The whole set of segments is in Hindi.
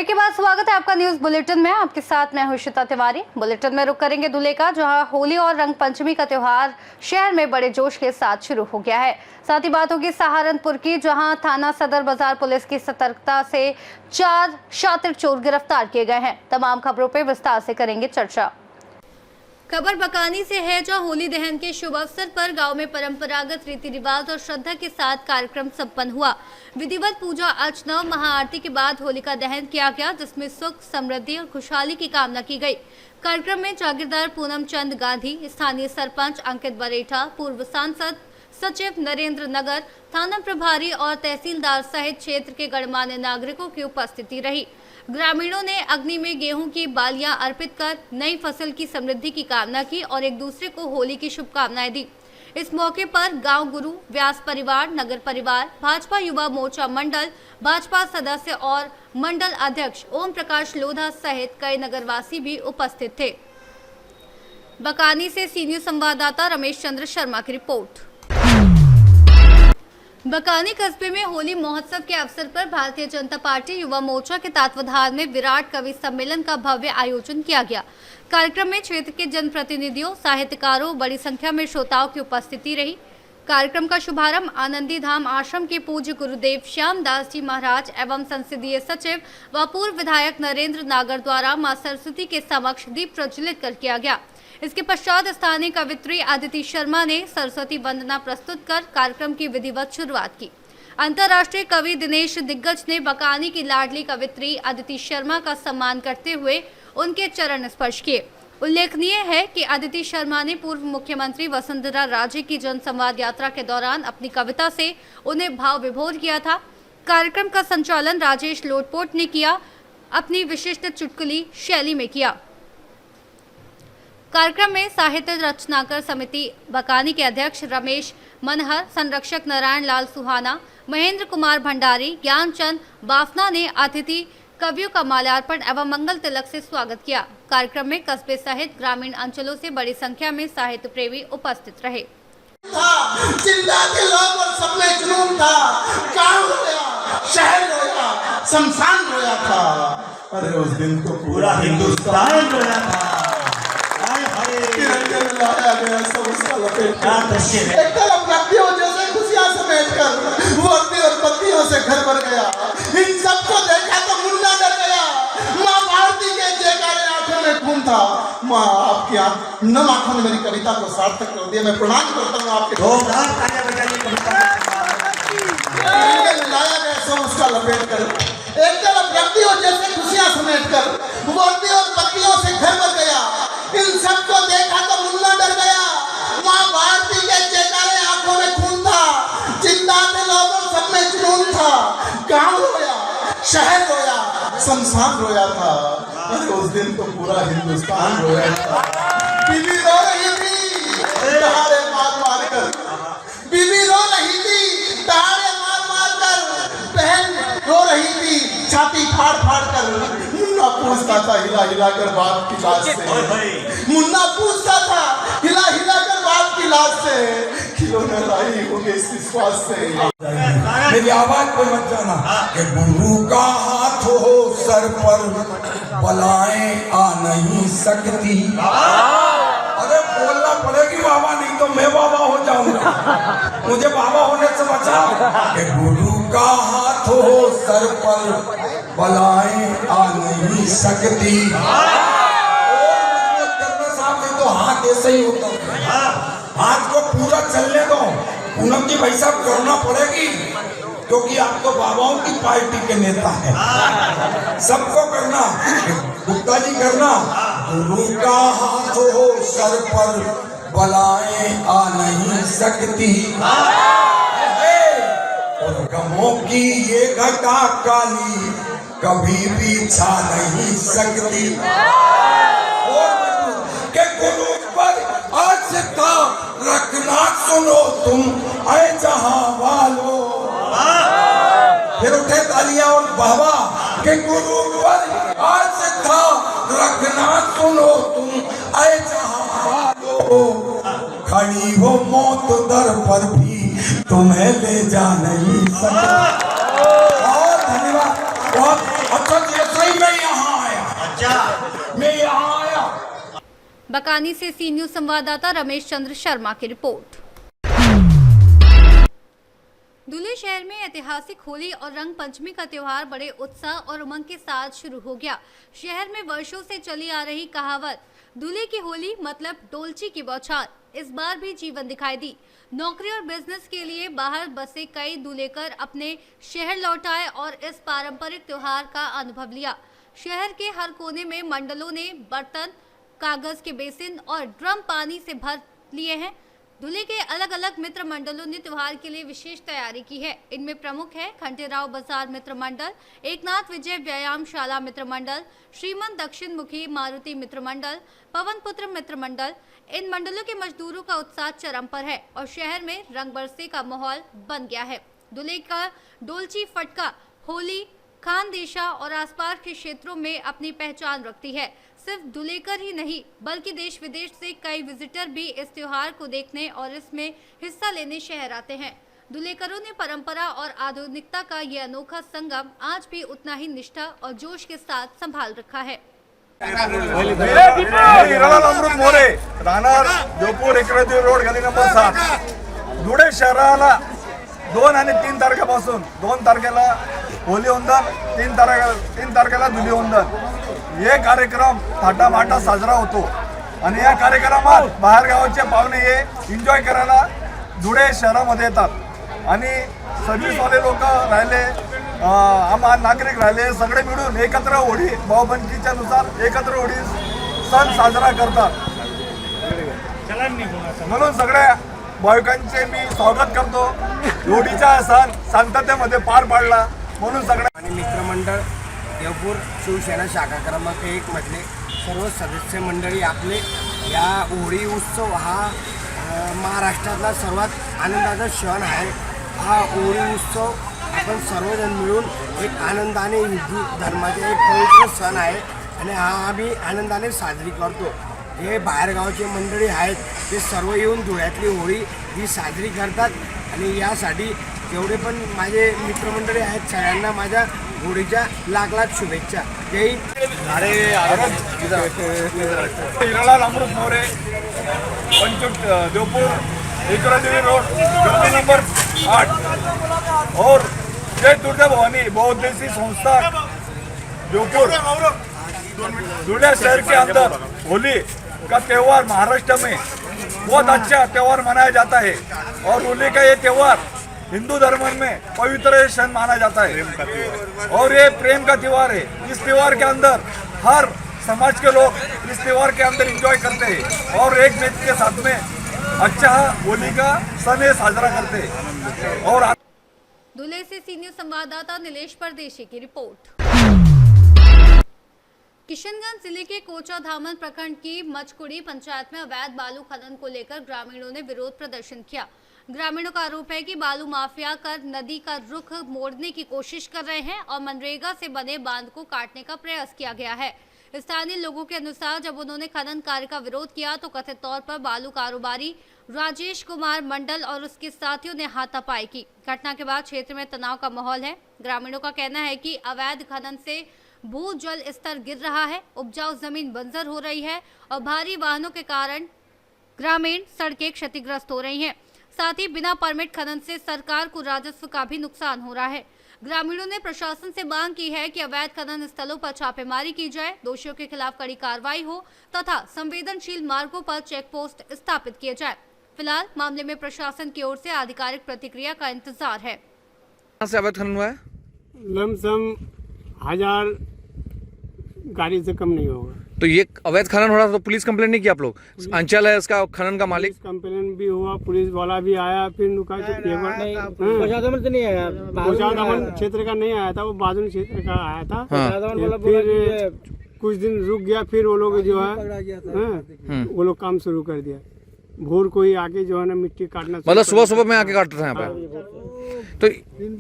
ब्रेक के बाद स्वागत है आपका न्यूज बुलेटिन में। आपके साथ मैं हुशिता तिवारी। बुलेटिन में रुक करेंगे दूल्हे का, जहां होली और रंग पंचमी का त्योहार शहर में बड़े जोश के साथ शुरू हो गया है। साथ ही बात होगी सहारनपुर की, जहां थाना सदर बाजार पुलिस की सतर्कता से 4 शातिर चोर गिरफ्तार किए गए हैं। तमाम खबरों पर विस्तार से करेंगे चर्चा। खबर बकानी से है, जहां होली दहन के शुभ अवसर पर गांव में परंपरागत रीति रिवाज और श्रद्धा के साथ कार्यक्रम संपन्न हुआ। विधिवत पूजा अर्चना महाआरती के बाद होलिका दहन किया गया, जिसमें सुख, समृद्धि और खुशहाली की कामना की गई। कार्यक्रम में जागीरदार पूनम चंद गांधी, स्थानीय सरपंच अंकित बरेठा, पूर्व सांसद सचिव नरेंद्र नगर, थाना प्रभारी और तहसीलदार सहित क्षेत्र के गणमान्य नागरिकों की उपस्थिति रही। ग्रामीणों ने अग्नि में गेहूं की बालियां अर्पित कर नई फसल की समृद्धि की कामना की और एक दूसरे को होली की शुभकामनाएं दी। इस मौके पर गांव गुरु, व्यास परिवार, नगर परिवार, भाजपा युवा मोर्चा मंडल, भाजपा सदस्य और मंडल अध्यक्ष ओम प्रकाश लोधा सहित कई नगरवासी भी उपस्थित थे। बकानी से सीनियर संवाददाता रमेश चंद्र शर्मा की रिपोर्ट। बकानी कस्बे में होली महोत्सव के अवसर पर भारतीय जनता पार्टी युवा मोर्चा के तत्वाधान में विराट कवि सम्मेलन का भव्य आयोजन किया गया। कार्यक्रम में क्षेत्र के जनप्रतिनिधियों, साहित्यकारों, बड़ी संख्या में श्रोताओं की उपस्थिति रही। कार्यक्रम का शुभारंभ आनंदी धाम आश्रम के पूज्य गुरुदेव श्याम दास जी महाराज एवं संसदीय सचिव व पूर्व विधायक नरेंद्र नागर द्वारा मां सरस्वती के समक्ष दीप प्रज्वलित कर किया गया। इसके पश्चात स्थानीय कवित्री अदिति शर्मा ने सरस्वती वंदना प्रस्तुत कर कार्यक्रम की विधिवत शुरुआत की। अंतर्राष्ट्रीय कवि दिनेश दिग्गज ने बकानी की लाडली कवित्री अदिति शर्मा का सम्मान करते हुए उनके चरण स्पर्श किए। उल्लेखनीय है कि अदिति शर्मा ने पूर्व मुख्यमंत्री वसुंधरा राजे की जनसंवाद यात्रा के दौरान अपनी कविता से उन्हें भाव विभोर किया था। कार्यक्रम का संचालन राजेश लोटपोट ने किया, अपनी विशिष्ट चुटकुली शैली में किया। कार्यक्रम में साहित्य रचनाकर समिति बकानी के अध्यक्ष रमेश मनहर, संरक्षक नारायण लाल सुहाना, महेंद्र कुमार भंडारी, ज्ञानचंद बाफना ने अतिथि कवियों का माल्यार्पण एवं मंगल तिलक से स्वागत किया। कार्यक्रम में कस्बे सहित ग्रामीण अंचलों से बड़ी संख्या में साहित्य प्रेमी उपस्थित रहे। जिंदा के लोग और सब में जुनून था, गांव रोया, शहर रोया, शमशान रोया था। अरे उस दिन तो पूरा हिंदुस्तान रोया था। लाया गया सब उसका लपेट एक तरफ व्यक्तियों जैसे खुशियां समेट कर वर्दी और पत्तियों से घर भर गया। इन सबको देखा तो मुन्ना डर गया। माँ भारती के जयकारे आंखों में खून था। माँ आपकी नम आंखों ने मेरी कविता को सार्थक कर दिया। मैं प्रणाम करता हूँ आपके। लाया गया सब उसका लपेट कर एक तरफ व्यक्तियों जैसे खुशियां समेट कर वर्दी और पत्तियों से घर भर गया। इन सबको देखा तो मुन्ना डर गया। माँ भारती के जयकारे आंखों में खून था। जिंदा थे लोग और सब में जुनून था। गांव रोया, शहर रोया, शमशान रोया था। अरे उस दिन तो पूरा हिंदुस्तान रोया था। बीवी रो रही थी दहाड़े मार मार कर। बीवी रो रही थी दहाड़े मार मार कर। बहन रो रही थी छाती फाड़ फाड़ कर। मुन्ना पूछता था हिला हिला कर बाप की लाश से। मुन्ना पूछता था हिला हिला कर बाप की लाश से। खिलौने लाई होंगे इस विश्वास से। मेरी आवाज पे मत जाना कि गुरु का हाथ हो सर पर, बलाएं आ नहीं सकती। अरे बोलना पड़ेगी बाबा, नहीं तो मैं बाबा हो जाऊंगा। मुझे बाबा होने से बचाओ। कि गुरु का हाथ हो सर पर, बलाएं आ नहीं सकती। तो हाथ ऐसे ही होता है। हाथ को पूरा चलने दो। पूनम की भाई साहब करना पड़ेगी, क्योंकि आप तो बाबाओं की पार्टी के नेता हैं। सबको करना। गुप्ता जी करना। गुरु का हाथ हो सर पर, बलाएं आ नहीं सकती। और गमों की ये घटा काली कभी भी छा नहीं सकती। के गुरु पर आज का रखना सुनो तुम ऐ जहां वालों। फिर उठे तालियां और बाबा के गुरु पर आज का रखना सुनो तुम ऐ जहां वालों। खड़ी हो मौत दर पर भी तुम्हें ले जा नहीं सकती। बहुत धन्यवाद। बहुत अच्छा। सही बकानी से सी न्यूज संवाददाता रमेश चंद्र शर्मा की रिपोर्ट। धुले शहर में ऐतिहासिक होली और रंग पंचमी का त्योहार बड़े उत्साह और उमंग के साथ शुरू हो गया। शहर में वर्षों से चली आ रही कहावत धुले की होली मतलब डोलची की बौछार इस बार भी जीवन दिखाई दी। नौकरी और बिजनेस के लिए बाहर बसे कई दूल्हेकर अपने शहर लौट आए और इस पारंपरिक त्योहार का अनुभव लिया। शहर के हर कोने में मंडलों ने बर्तन, कागज के बेसिन और ड्रम पानी से भर लिए हैं। धुले के अलग अलग मित्र मंडलों ने त्योहार के लिए विशेष तैयारी की है। इनमें प्रमुख है खंडेराव बाजार मित्र मंडल, एकनाथ विजय व्यायामशाला मित्र मंडल, श्रीमंत दक्षिण मुखी मारुति मित्र मंडल, पवन पुत्र मित्र मंडल। इन मंडलों के मजदूरों का उत्साह चरम पर है और शहर में रंग बरसे का माहौल बन गया है। धुले का डोलची फटका होली खानदेशा और आसपास के क्षेत्रों में अपनी पहचान रखती है। सिर्फ धुलेकर ही नहीं बल्कि देश विदेश से कई विजिटर भी इस त्योहार को देखने और इसमें हिस्सा लेने शहर आते हैं। धुलेकरों ने परंपरा और आधुनिकता का ये अनोखा संगम आज भी उतना ही निष्ठा और जोश के साथ संभाल रखा है। हिरालाल अमृत मोरे राहणार जोपूर इकरादेवी रोड गली नंबर 7 धुळे शहराला 2 आणि 3 तारखेपासून 2 तारखेला होली वंदन 3 तारखेला धुली वंदन हे कार्यक्रम थाटामाटात साजरा होतो आणि या कार्यक्रमात बाहेर गावाचे पाहुणे हे एन्जॉय करायला धुळे शहरामध्ये येतात आणि सर्व्हिसवाले लोक राहिले आम्हा नागरिक राहिले सगळे मिळून एकत्र होळी भाऊबंदकीच्या नुसार एकत्र होळी सण साजरा करतात। म्हणून सगळ्या भाविकांचे मी स्वागत करतो। होळीचा सण शांततेमध्ये पार पाडला म्हणून सगळ्या आणि मित्रमंडळ देवपूर शिवसेना शाखा क्रमांक 1 मधले सर्व सदस्य मंडळी आपले या होळी उत्सव हा महाराष्ट्रातला सर्वात आनंदाचा क्षण आहे। हा होळी उत्सव आपण सर्वजण मिळून एक आनंदाने हिंदू धर्माचा एक पवित्र सण आहे आणि हा आम्ही आनंदाने साजरी करतो। हे बाहेरगावचे मंडळी आहेत ते सर्व येऊन धुळ्यातली होळी ही साजरी करतात आणि यासाठी जेवढे पण माझे मित्रमंडळी आहेत सगळ्यांना माझ्या होळीच्या लाख लाख शुभेच्छा। जय हिरालाल अमृत मोरे पंचुट देवपुर इकरादेवी रोड गली नंबर 8 और जय दुर्गा भवानी बहुउद्देशीय संस्था देवपुर धुले शहर के अंदर होली का त्यौहार महाराष्ट्र में बहुत अच्छा त्यौहार मनाया जाता है और होली का ये त्यौहार हिंदू धर्म में पवित्र क्षण माना जाता है और ये प्रेम का त्यौहार है। इस त्यौहार के अंदर हर समाज के लोग इस त्यौहार के अंदर एंजॉय करते हैं और एक दूसरे के साथ में अच्छा होली का सन साजरा करते हैं। और धुले से सी न्यूज संवाददाता नीलेश परदेशी की रिपोर्ट। किशनगंज जिले के कोचा धामन प्रखंड की मचकुड़ी पंचायत में अवैध बालू खनन को लेकर ग्रामीणों ने विरोध प्रदर्शन किया। ग्रामीणों का आरोप है कि बालू माफिया कर नदी का रुख मोड़ने की कोशिश कर रहे हैं और मनरेगा से बने बांध को काटने का प्रयास किया गया है। स्थानीय लोगों के अनुसार जब उन्होंने खनन कार्य का विरोध किया तो कथित तौर पर बालू कारोबारी राजेश कुमार मंडल और उसके साथियों ने हाथापाई की। घटना के बाद क्षेत्र में तनाव का माहौल है। ग्रामीणों का कहना है कि अवैध खनन से भू जल स्तर गिर रहा है, उपजाऊ जमीन बंजर हो रही है और भारी वाहनों के कारण ग्रामीण सड़कें क्षतिग्रस्त हो रही हैं। साथ ही बिना परमिट खनन से सरकार को राजस्व का भी नुकसान हो रहा है। ग्रामीणों ने प्रशासन से मांग की है कि अवैध खनन स्थलों पर छापेमारी की जाए, दोषियों के खिलाफ कड़ी कार्रवाई हो तथा संवेदनशील मार्गों पर चेक पोस्ट स्थापित किए जाए। फिलहाल मामले में प्रशासन की ओर से आधिकारिक प्रतिक्रिया का इंतजार है। कहाँ से अवैध खनन हुआ है? लमसम 1000 गाड़ी से कम नहीं होगा। तो ये अवैध खनन हो रहा था तो पुलिस कंप्लेंट नहीं किया आप लोग? अंचल है इसका खनन का मालिक? कंप्लेन भी हुआ, पुलिस वाला भी आया, फिर नुका प्रशासन से नहीं आया, प्रशासन क्षेत्र का नहीं आया था, वो बाजुन क्षेत्र का आया था। फिर कुछ दिन रुक गया, फिर वो लोग जो है वो लोग काम शुरू कर दिया। भोर को ही आके जो है ना मिट्टी काटना, मतलब सुबह सुबह में आके काट रहा था यहाँ पे। तो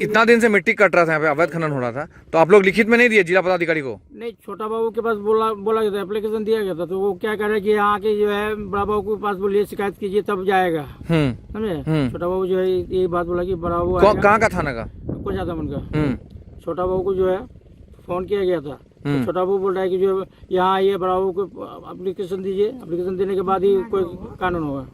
इतना दिन से मिट्टी काट रहा था यहाँ पे, अवैध खनन हो रहा था, तो आप लोग लिखित में नहीं दिए जिला पदाधिकारी को? नहीं, छोटा बाबू के पास बोला गया था, एप्लीकेशन दिया गया था, तो वो क्या कह रहे हैं कि यहाँ के जो है बड़ा बाबू के पास बोलिए शिकायत कीजिए तब जाएगा। समझे? छोटा बाबू जो है यही बात बोला कि बड़ा बाबू कहाँ का थाना का? कोचा धामन का। छोटा बाबू को जो है फोन किया गया था तो छोटा बाबू बोल रहा है कि जो यहाँ आइए, बड़ा बाबू को एप्लीकेशन दीजिए, एप्लीकेशन देने के बाद ही कोई कानून होगा,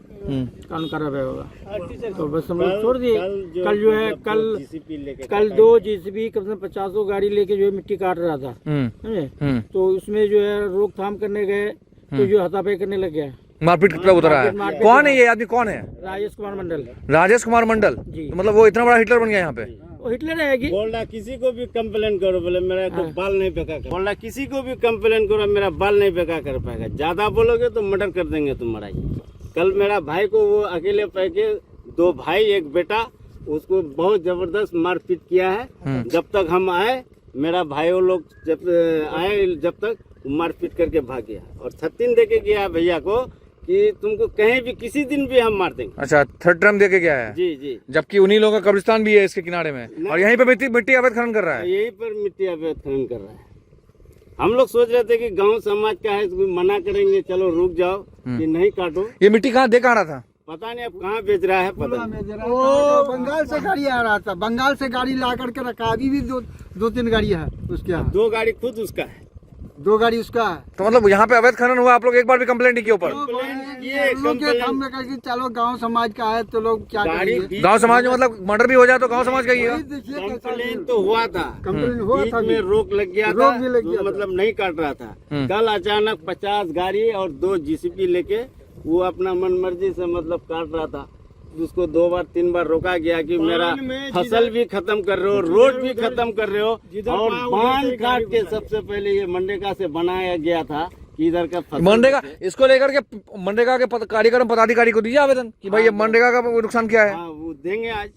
कानून कार्रवाई होगा। तो बस हम लोग छोड़ दिए। कल जो है कल 2 JCB कम से कम 50 गाड़ी लेके जो है मिट्टी काट रहा था, समझे। तो उसमें जो है रोकथाम करने गए तो जो हाथापाई करने लग गया, मारपीट पे उतरा है। कौन है ये आदमी, कौन है? राजेश कुमार मंडल। राजेश कुमार मंडल जी। तो मतलब वो इतना बड़ा हिटलर बन गया यहाँ पे? वो हिटलर है कि बोल रहा किसी को भी कंप्लेन करो, बोले मेरा तो बाल नहीं बेका कर। बोल रहा किसी को भी कंप्लेन करो, मेरा बाल नहीं बेका कर पाएगा। ज्यादा बोलोगे तो मर्डर कर देंगे तुम्हारा ही। कल मेरा भाई को वो अकेले पैके 2 भाई 1 बेटा, उसको बहुत जबरदस्त मारपीट किया है। जब तक हम आए, मेरा भाई वो लोग जब आए, जब तक मारपीट करके भाग गया और 36 देके गया भैया को कि तुमको कहीं भी किसी दिन भी हम मार देंगे। अच्छा, 3rd टर्म देके गया है? जी जी। जबकि उन्हीं लोगों का कब्रिस्तान भी है इसके किनारे में, और यहीं पे मिट्टी अवैध खनन कर रहा है। यहीं पर मिट्टी अवैध खनन कर रहा है। हम लोग सोच रहे थे कि गांव समाज का है, इसको मना करेंगे, चलो रुक जाओ कि नहीं काटो। ये मिट्टी कहाँ दे रहा था? पता नहीं अब कहाँ बेच रहा है, पता नहीं। वो बंगाल से गाड़ी आ रहा था, बंगाल से गाड़ी ला करके रखा। अभी भी 2-3 गाड़ी है उसके यहाँ। 2 गाड़ी खुद उसका है, 2 गाड़ी उसका है। तो मतलब यहाँ पे अवैध खनन हुआ, आप लोग एक बार भी कंप्लेंट नहीं किया ऊपर? हम कहा कि चलो गांव समाज का है तो लोग क्या करेंगे। गांव समाज में मतलब मर्डर भी हो जाए तो गांव समाज का ही है। कंप्लेन तो हुआ था, कंप्लेन हुआ था, में रोक लग गया था, रोक भी लग गया तो मतलब नहीं काट रहा था। कल अचानक 50 गाड़ी और 2 JCB लेके वो अपना मन मर्जी से मतलब काट रहा था। उसको 2 बार 3 बार रोका गया कि मेरा फसल भी खत्म कर रहे हो, रोड भी खत्म कर रहे हो, और बांध काट के सबसे पहले ये मनरेगा से बनाया गया था कि इधर का मनरेगा, इसको लेकर के मनरेगा के कार्यक्रम पदाधिकारी को दीजिए आवेदन कि भाई ये मनरेगा का नुकसान क्या है। वो देंगे, आज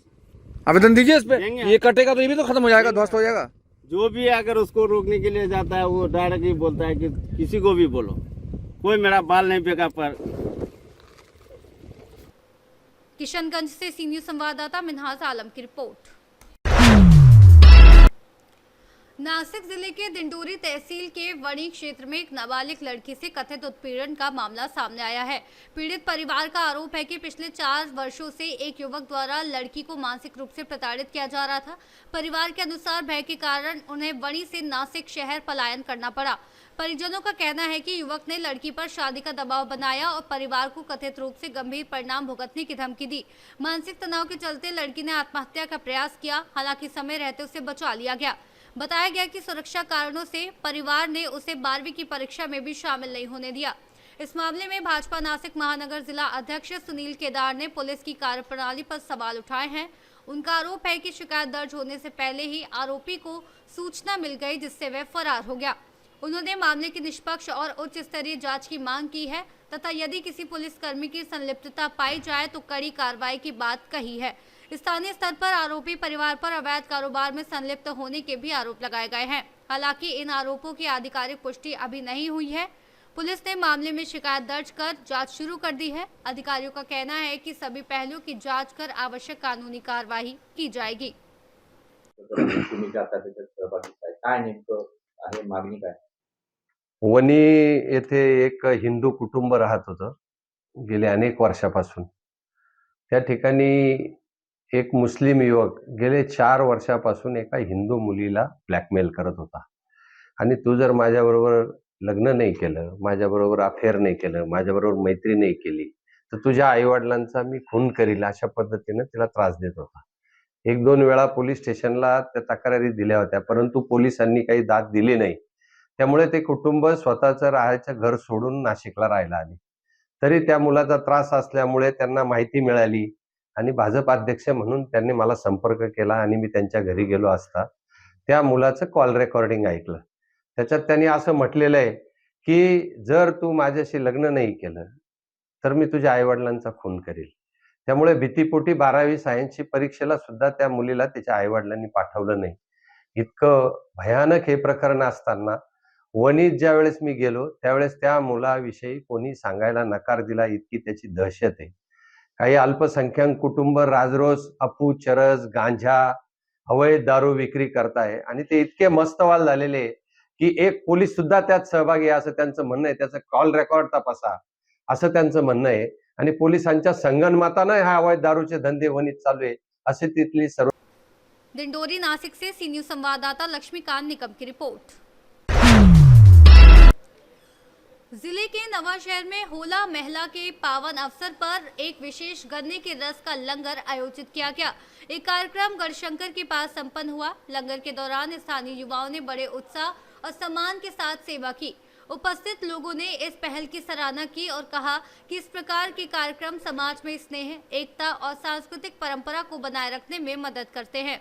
आवेदन दीजिए इस पे। ये कटेगा तो ये भी तो खत्म हो जाएगा, ध्वस्त हो जाएगा। जो भी अगर उसको रोकने के लिए जाता है वो डायरेक्ट ही बोलता है कि किसी को भी बोलो, कोई मेरा बाल नहीं बेका। पर किशनगंज से सी न्यूज संवाददाता मिन्हाज आलम की रिपोर्ट। नासिक जिले के दिंडोरी तहसील के वणी क्षेत्र में एक नाबालिग लड़की से कथित उत्पीड़न का मामला सामने आया है। पीड़ित परिवार का आरोप है कि पिछले 4 वर्षों से एक युवक द्वारा लड़की को मानसिक रूप से प्रताड़ित किया जा रहा था। परिवार के अनुसार भय के कारण उन्हें वणी से नासिक शहर पलायन करना पड़ा। परिजनों का कहना है कि युवक ने लड़की पर शादी का दबाव बनाया और परिवार को कथित रूप से गंभीर परिणाम भुगतने की धमकी दी। मानसिक तनाव के चलते लड़की ने आत्महत्या का प्रयास किया, हालांकि समय रहते उसे बचा लिया गया। बताया गया कि सुरक्षा कारणों से परिवार ने उसे 12वीं की परीक्षा में भी शामिल नहीं होने दिया। इस मामले में भाजपा नासिक महानगर जिला अध्यक्ष सुनील केदार ने पुलिस की कार्यप्रणाली पर सवाल उठाए हैं। उनका आरोप है कि शिकायत दर्ज होने से पहले ही आरोपी को सूचना मिल गई, जिससे वह फरार हो गया। उन्होंने मामले की निष्पक्ष और उच्च स्तरीय जांच की मांग की है तथा यदि किसी पुलिसकर्मी की संलिप्तता पाई जाए तो कड़ी कार्रवाई की बात कही है। स्थानीय स्तर पर आरोपी परिवार पर अवैध कारोबार में संलिप्त होने के भी आरोप लगाए गए हैं। हालांकि इन आरोपों की आधिकारिक पुष्टि अभी नहीं हुई है। पुलिस ने मामले में शिकायत दर्ज कर जांच शुरू कर दी है। अधिकारियों का कहना है कि सभी पहलुओं की जांच कर आवश्यक कानूनी कार्रवाई की जाएगी। वणी येथे एक हिंदू कुटुंब राहत होतं गेले अनेक वर्षापासून। त्या ठिकाणी एक मुस्लिम युवक गेले 4 वर्षापासून एका हिंदू मुलीला ब्लॅकमेल करत होता आणि तू जर माझ्याबरोबर लग्न नाही केलं, माझ्याबरोबर अफेअर नाही केलं, माझ्याबरोबर मैत्री नाही केली तर तुझ्या आईवडिलांचा मी खून करील, अशा पद्धतीने तिला त्रास देत होता। 1-2 वेळा पोलीस स्टेशनला त्या तक्रारी दिल्या होत्या, परंतु पोलिसांनी काही दाद दिली नाही। त्यामुळे ते कुटुंब स्वतःचं राहायचं घर सोडून नाशिकला राहायला आले। तरी त्या मुलाचा त्रास असल्यामुळे त्यांना माहिती मिळाली आणि भाजप अध्यक्ष म्हणून त्यांनी मला संपर्क केला आणि मी त्यांच्या घरी गेलो असता त्या मुलाचं कॉल रेकॉर्डिंग ऐकलं। त्याच्यात त्यांनी असं म्हटलेलं आहे की जर तू माझ्याशी लग्न नाही केलं तर मी तुझ्या आईवडिलांचा खून करेल। त्यामुळे भीतीपोटी 12वी सायन्सची परीक्षेला सुद्धा त्या मुलीला तिच्या आईवडिलांनी पाठवलं नाही। इतकं भयानक हे प्रकरण असताना वणीत ज्या वेळेस मी गेलो त्यावेळेस त्या मुलाविषयी कोणी सांगायला नकार दिला, इतकी त्याची दहशत आहे। काही अल्पसंख्याक कुटुंब राजरोस अफू, चरस, गांजा, अवैध दारू विक्री करताय आणि ते इतके मस्तवाल झालेले की एक पोलीस सुद्धा त्यात सहभागी आहे असं त्यांचं म्हणणं आहे। त्याचं कॉल रेकॉर्ड तपासा असं त्यांचं म्हणणं आहे आणि पोलिसांच्या संगनमतानं हा अवैध दारूचे धंदे वणीत चालू आहे असे तिथली सर्व। दिंडोरी नासिक से सी न्यूज संवाददाता लक्ष्मीकांत निकम की रिपोर्ट। जिले के नवाशहर में होला महला के पावन अवसर पर एक विशेष गन्ने के रस का लंगर आयोजित किया गया। एक कार्यक्रम गढ़शंकर के पास संपन्न हुआ। लंगर के दौरान स्थानीय युवाओं ने बड़े उत्साह और सम्मान के साथ सेवा की। उपस्थित लोगों ने इस पहल की सराहना की और कहा कि इस प्रकार के कार्यक्रम समाज में स्नेह, एकता और सांस्कृतिक परंपरा को बनाए रखने में मदद करते हैं।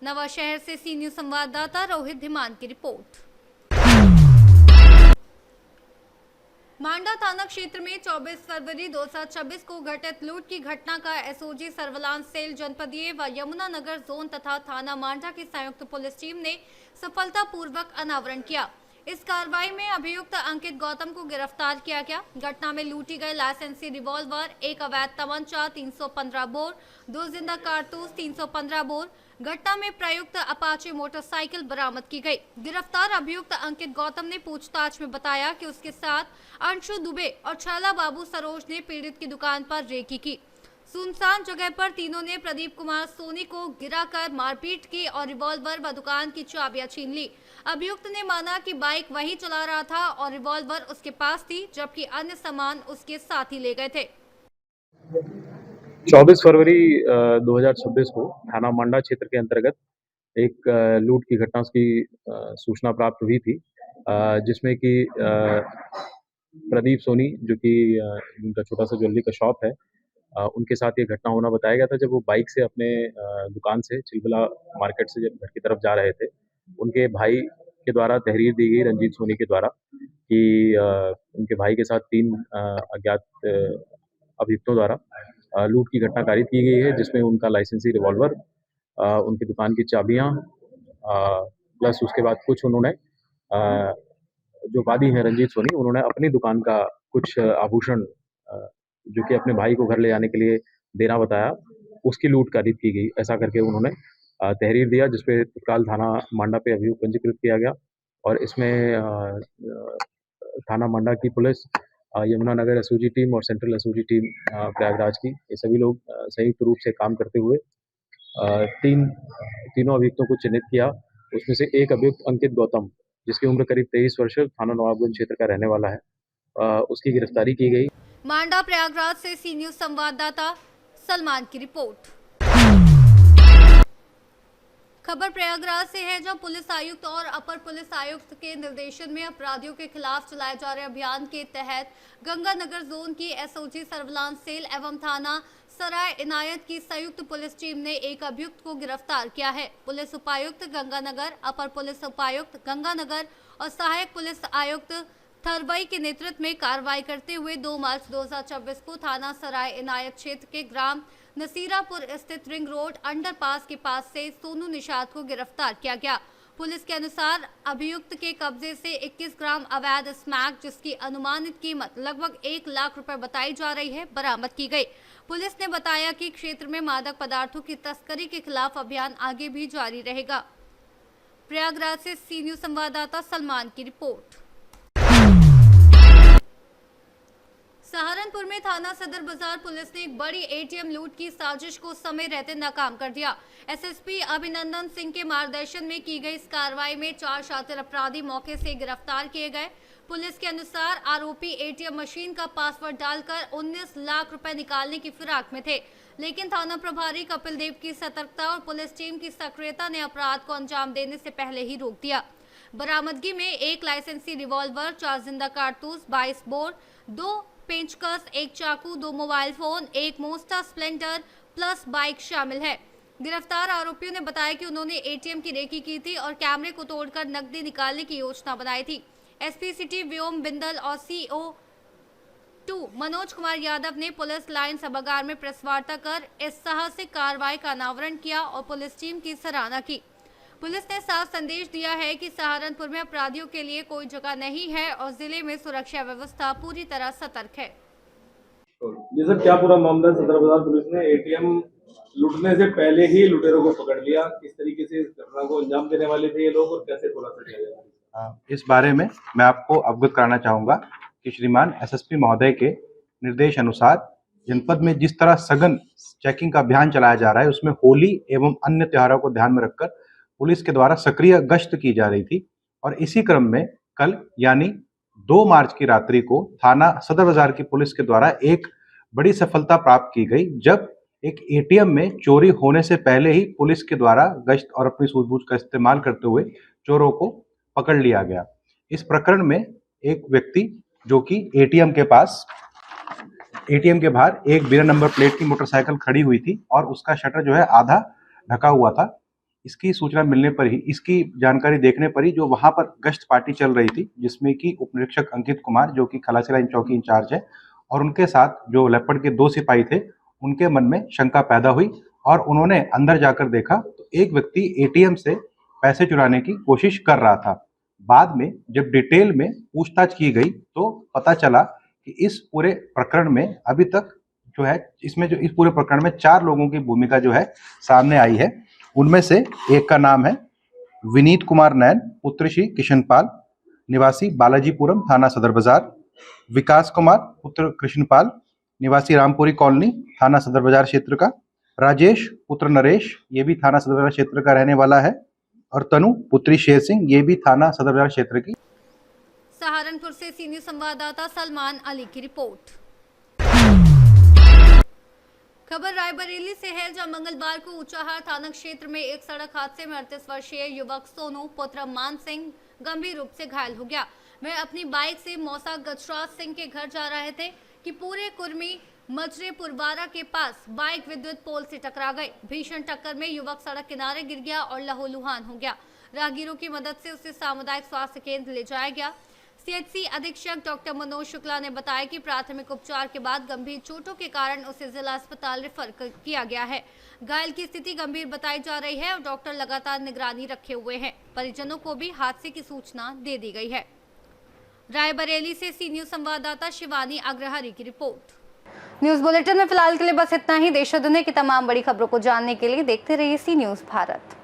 नवाशहर से सी न्यूज संवाददाता रोहित धीमान की रिपोर्ट। मांडा थाना क्षेत्र में 24 फरवरी 2026 को घटित लूट की घटना का एसओजी सर्विलांस सेल जनपदीय व यमुनानगर जोन तथा थाना मांडा की संयुक्त पुलिस टीम ने सफलतापूर्वक अनावरण किया। इस कार्रवाई में अभियुक्त अंकित गौतम को गिरफ्तार किया गया। घटना में लूटी गई लाइसेंसी रिवॉल्वर, एक अवैध तमंचा 315 बोर, 2 जिंदा कारतूस 315 बोर, घटना में प्रयुक्त अपाचे मोटरसाइकिल बरामद की गई। गिरफ्तार अभियुक्त अंकित गौतम ने पूछताछ में बताया कि उसके साथ अंशु दुबे और छैला बाबू सरोज ने पीड़ित की दुकान पर रेकी की। सुनसान जगह पर तीनों ने प्रदीप कुमार सोनी को गिराकर मारपीट की और रिवॉल्वर व दुकान की चाबियां छीन ली। अभियुक्त ने माना कि बाइक वही चला रहा था और रिवॉल्वर उसके पास थी, जबकि अन्य सामान उसके साथ ही ले गए थे। 24 फरवरी 2026 को थाना मांडा क्षेत्र के अंतर्गत एक लूट की घटना की सूचना प्राप्त हुई थी, जिसमें कि प्रदीप सोनी, जो कि उनका छोटा सा ज्वेलरी का शॉप है, उनके साथ ये घटना होना बताया गया था। जब वो बाइक से अपने दुकान से चिलबला मार्केट से जब घर की तरफ जा रहे थे, उनके भाई के द्वारा तहरीर दी गई रंजीत सोनी के द्वारा कि उनके भाई के साथ 3 अज्ञात अभियुक्तों द्वारा लूट की घटना कारित की गई है, जिसमें उनका लाइसेंसी रिवॉल्वर, उनकी दुकान की चाबियां, प्लस उसके बाद कुछ उन्होंने जो वादी हैं रंजीत सोनी, उन्होंने अपनी दुकान का कुछ आभूषण जो कि अपने भाई को घर ले जाने के लिए देना बताया, उसकी लूट कारित की गई। ऐसा करके उन्होंने तहरीर दिया, जिसपे तत्काल थाना मांडा पे अभियोग पंजीकृत किया गया और इसमें थाना मांडा की पुलिस, यमुनानगर एसओजी टीम और सेंट्रल एसओजी टीम प्रयागराज की, ये सभी लोग संयुक्त रूप से काम करते हुए तीनों अभियुक्तों को चिन्हित किया। उसमें से एक अभियुक्त अंकित गौतम, जिसकी उम्र करीब 23 वर्ष, थाना नवाबगंज क्षेत्र का रहने वाला है, उसकी गिरफ्तारी की गई। मांडा प्रयागराज से सी न्यूज संवाददाता सलमान की रिपोर्ट। खबर प्रयागराज से है, जब पुलिस आयुक्त और अपर पुलिस आयुक्त के निर्देशन में अपराधियों के खिलाफ चलाए जा रहे अभियान के तहत गंगानगर जोन की एसओजी सर्विलांस सेल एवं थाना सराय इनायत की संयुक्त पुलिस टीम ने एक अभियुक्त को गिरफ्तार किया है। पुलिस उपायुक्त गंगानगर, अपर पुलिस उपायुक्त गंगानगर और सहायक पुलिस आयुक्त थरवई के नेतृत्व में कार्रवाई करते हुए 2 मार्च 2026 को थाना सराय इनायत क्षेत्र के ग्राम नसीरापुर स्थित रिंग रोड अंडरपास के पास से सोनू निषाद को गिरफ्तार किया गया। पुलिस के अनुसार अभियुक्त के कब्जे से 21 ग्राम अवैध स्मैक, जिसकी अनुमानित कीमत लगभग 1 लाख रुपए बताई जा रही है, बरामद की गई। पुलिस ने बताया कि क्षेत्र में मादक पदार्थों की तस्करी के खिलाफ अभियान आगे भी जारी रहेगा। प्रयागराज से सी न्यूज संवाददाता सलमान की रिपोर्ट। सहारनपुर में थाना सदर बाजार पुलिस ने एक बड़ी एटीएम लूट की साजिश को समय रहते नाकाम कर दिया। एसएसपी अभिनंदन सिंह के मार्गदर्शन में की गई इस कार्रवाई में 4 शातिर अपराधी मौके से गिरफ्तार किए गए। पुलिस के अनुसार आरोपी एटीएम मशीन का पासवर्ड डालकर 19 लाख रुपए निकालने की फिराक में थे, लेकिन थाना प्रभारी कपिल देव की सतर्कता और पुलिस टीम की सक्रियता ने अपराध को अंजाम देने से पहले ही रोक दिया। बरामदगी में 1 लाइसेंसी रिवॉल्वर, 4 जिंदा कारतूस, 22 बोर, 2 पेंचकस, 1 चाकू, 2 मोबाइल फोन, 1 मोस्टा स्प्लेंडर प्लस बाइक शामिल है। गिरफ्तार आरोपियों ने बताया कि उन्होंने एटीएम की रेकी की थी और कैमरे को तोड़कर नकदी निकालने की योजना बनाई थी। एसपी सिटी व्योम बिंदल और सीओ 2 मनोज कुमार यादव ने पुलिस लाइन सभागार में प्रेस वार्ता कर इस साहसिक कार्रवाई का अनावरण किया और पुलिस टीम की सराहना की। पुलिस ने साफ संदेश दिया है कि सहारनपुर में अपराधियों के लिए कोई जगह नहीं है और जिले में सुरक्षा व्यवस्था पूरी तरह सतर्क है। जी सर, क्या पूरा मामला? सदर बाजार पुलिस ने एटीएम लूटने से पहले ही लुटेरों को पकड़ लिया। किस तरीके से इस घटना को अंजाम देने वाले थे ये लोग और कैसे खुलासा किया गया? इस बारे में मैं आपको अवगत कराना चाहूँगा कि श्रीमान एसएसपी महोदय के निर्देश अनुसार जनपद में जिस तरह सघन चेकिंग का अभियान चलाया जा रहा है, उसमें होली एवं अन्य त्योहारों को ध्यान में रखकर पुलिस के द्वारा सक्रिय गश्त की जा रही थी और इसी क्रम में कल यानी 2 मार्च की रात्रि को थाना सदर बाजार की पुलिस के द्वारा एक बड़ी सफलता प्राप्त की गई, जब एक एटीएम में चोरी होने से पहले ही पुलिस के द्वारा गश्त और अपनी सूझबूझ का इस्तेमाल करते हुए चोरों को पकड़ लिया गया। इस प्रकरण में एक व्यक्ति जो कि एटीएम के बाहर एक बिना नंबर प्लेट की मोटरसाइकिल खड़ी हुई थी और उसका शटर जो है आधा ढका हुआ था, इसकी सूचना मिलने पर ही, इसकी जानकारी देखने पर ही जो वहां पर गश्त पार्टी चल रही थी, जिसमें कि उप निरीक्षक अंकित कुमार जो कि खलासी लाइन चौकी इंचार्ज है और उनके साथ जो लेपर्ड के 2 सिपाही थे, उनके मन में शंका पैदा हुई और उन्होंने अंदर जाकर देखा तो एक व्यक्ति एटीएम से पैसे चुराने की कोशिश कर रहा था। बाद में जब डिटेल में पूछताछ की गई तो पता चला कि इस पूरे प्रकरण में अभी तक जो है इस पूरे प्रकरण में 4 लोगों की भूमिका जो है सामने आई है। उनमें से एक का नाम है विनीत कुमार नैन पुत्र श्री किशनपाल निवासी बालाजीपुरम थाना सदर बाजार, विकास कुमार पुत्र कृष्णपाल निवासी रामपुरी कॉलोनी थाना सदर बाजार क्षेत्र का, राजेश पुत्र नरेश ये भी थाना सदर बाजार क्षेत्र का रहने वाला है और तनु पुत्री शेर सिंह ये भी थाना सदर बाजार क्षेत्र की। सहारनपुर से सी न्यूज संवाददाता सलमान अली की रिपोर्ट। खबर रायबरेली से है, जहां मंगलवार को ऊंचाहार थाना क्षेत्र में एक सड़क हादसे में 38 वर्षीय युवक सोनू पुत्र मान सिंह गंभीर रूप से घायल हो गया। वह अपनी बाइक से मौसा गजराज सिंह के घर जा रहे थे कि पूरे कुर्मी मजरे पुरवारा के पास बाइक विद्युत पोल से टकरा गई। भीषण टक्कर में युवक सड़क किनारे गिर गया और लहूलुहान हो गया। राहगीरों की मदद से उसे सामुदायिक स्वास्थ्य केंद्र ले जाया गया। सीएचसी अधीक्षक डॉक्टर मनोज शुक्ला ने बताया कि प्राथमिक उपचार के बाद गंभीर चोटों के कारण उसे जिला अस्पताल रेफर किया गया है। घायल की स्थिति गंभीर बताई जा रही है और डॉक्टर लगातार निगरानी रखे हुए हैं। परिजनों को भी हादसे की सूचना दे दी गई है। रायबरेली से सी न्यूज संवाददाता शिवानी अग्रहरी की रिपोर्ट। न्यूज बुलेटिन में फिलहाल के लिए बस इतना ही। देश और दुनिया की तमाम बड़ी खबरों को जानने के लिए देखते रहिए सी न्यूज भारत।